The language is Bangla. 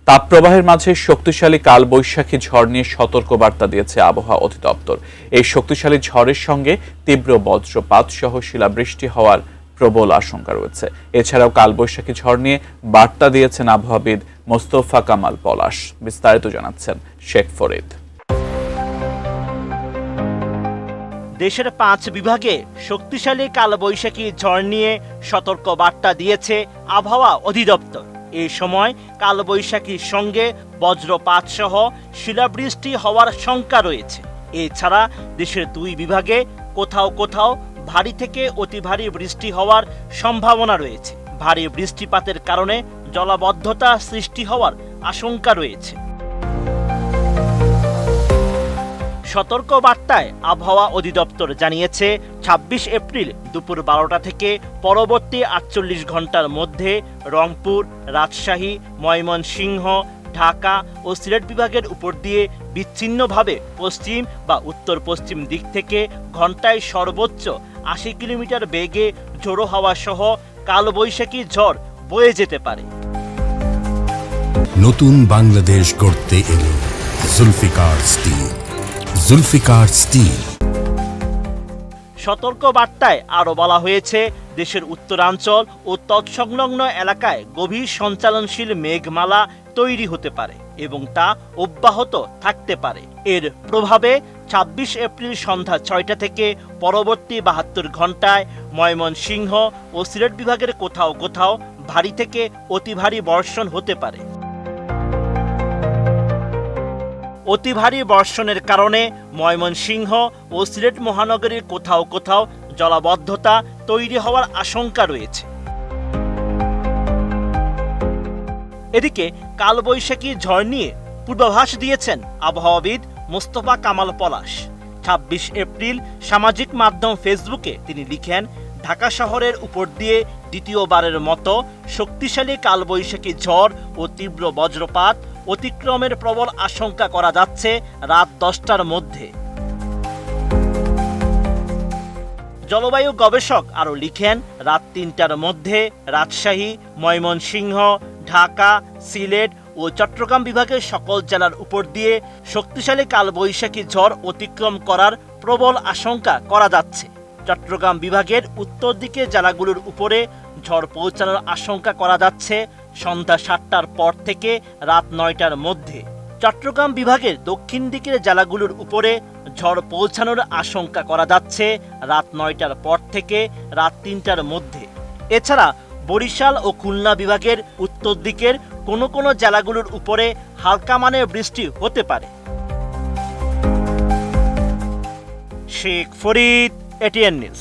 তাপপ্রবাহের মাঝে শক্তিশালী কালবৈশাখী ঝড় নিয়ে সতর্কবার্তা দিয়েছে আবহাওয়া অধিদপ্তর। এই শক্তিশালী ঝড়ের সঙ্গে তীব্র বজ্রপাত সহ শিলাবৃষ্টি হওয়ার প্রবল আশঙ্কা রয়েছে। এছাড়াও কালবৈশাখী ঝড় নিয়ে বার্তা দিয়েছেন আবহাওয়াবিদ মোস্তফা কামাল পলাশ। বিস্তারিত জানাচ্ছেন শেখ ফরিদ। দেশের 5 বিভাগে শক্তিশালী কালবৈশাখী ঝড় নিয়ে সতর্ক বার্তা দিয়েছে আবহাওয়া অধিদপ্তর। এই সময় কালবৈশাখীর সঙ্গে বজ্রপাত সহ শিলাবৃষ্টি হওয়ার শঙ্কা রয়েছে। এছাড়া দেশের 2 বিভাগে কোথাও কোথাও ভারী থেকে অতি ভারী বৃষ্টি হওয়ার সম্ভাবনা রয়েছে। ভারী বৃষ্টিপাতের কারণে জলাবদ্ধতা সৃষ্টি হওয়ার আশঙ্কা রয়েছে। সতর্ক বার্তায় আবহাওয়া অধিদপ্তর জানিয়েছে 26 এপ্রিল দুপুর 12টা থেকে পরবর্তী 48 ঘন্টার মধ্যে রংপুর, রাজশাহী, ময়মনসিংহ, ঢাকা ও সিলেট বিভাগের উপর দিয়ে বিচ্ছিন্নভাবে পশ্চিম বা উত্তর পশ্চিম দিক থেকে ঘন্টায় সর্বোচ্চ 80 কিলোমিটার বেগে ঝোড়ো হাওয়া সহ কালবৈশাখী ঝড় বয়ে যেতে পারে। নতুন বাংলাদেশ গড়তে এলো জুলফিকার স্টিল। জুলফিকার স্টিল। সতর্ক বার্তায় আরও বলা হয়েছে, দেশের উত্তরাঞ্চল ও তৎসংলগ্ন এলাকায় গভীর সঞ্চালনশীল মেঘমালা তৈরি হতে পারে এবং তা অব্যাহত থাকতে পারে। এর প্রভাবে 26 এপ্রিল সন্ধ্যা 6টা থেকে পরবর্তী 72 ঘন্টায় ময়মনসিংহ ও সিলেট বিভাগের কোথাও কোথাও ভারী থেকে অতি ভারী বর্ষণ হতে পারে। অতি ভারী বর্ষণের কারণে ময়মনসিংহ ও সিলেট মহানগরীর কোথাও কোথাও জলাবদ্ধতা তৈরি হওয়ার আশঙ্কা রয়েছে। এদিকে কালবৈশাখী ঝড় নিয়ে পূর্বাভাস দিয়েছেন আবহাওয়াবিদ মোস্তফা কামাল পলাশ। 26 এপ্রিল সামাজিক মাধ্যম ফেসবুকে তিনি লিখেন, ঢাকা শহরের উপর দিয়ে দ্বিতীয়বারের মতো শক্তিশালী কালবৈশাখী ঝড় ও তীব্র বজ্রপাত অতিক্রমের প্রবল আশঙ্কা করা যাচ্ছে রাত 10টার মধ্যে। জলবায়ু গবেষক আরও লিখেন, রাত 3টার মধ্যে রাজশাহী, ময়মনসিংহ, ঢাকা, সিলেট ও চট্টগ্রাম বিভাগের সকল জেলার উপর দিয়ে শক্তিশালী কালবৈশাখী ঝড় অতিক্রম করার প্রবল আশঙ্কা করা যাচ্ছে। চট্টগ্রাম বিভাগের উত্তর দিকে জেলাগুলোর উপরে ঝড় পৌঁছানোর আশঙ্কা করা যাচ্ছে সন্ধ্যা 7টার পর থেকে রাত 9টার মধ্যে। চট্টগ্রাম বিভাগের দক্ষিণ দিকের জেলাগুলোর উপরে ঝড় পৌঁছানোর আশঙ্কা করা যাচ্ছে রাত 9টার পর থেকে রাত 3টার মধ্যে। এছাড়া বরিশাল ও খুলনা বিভাগের উত্তর দিকের কোনো কোনো জেলাগুলোর উপরে হালকা মানের বৃষ্টি হতে পারে। Sheikh Farid, ATN news.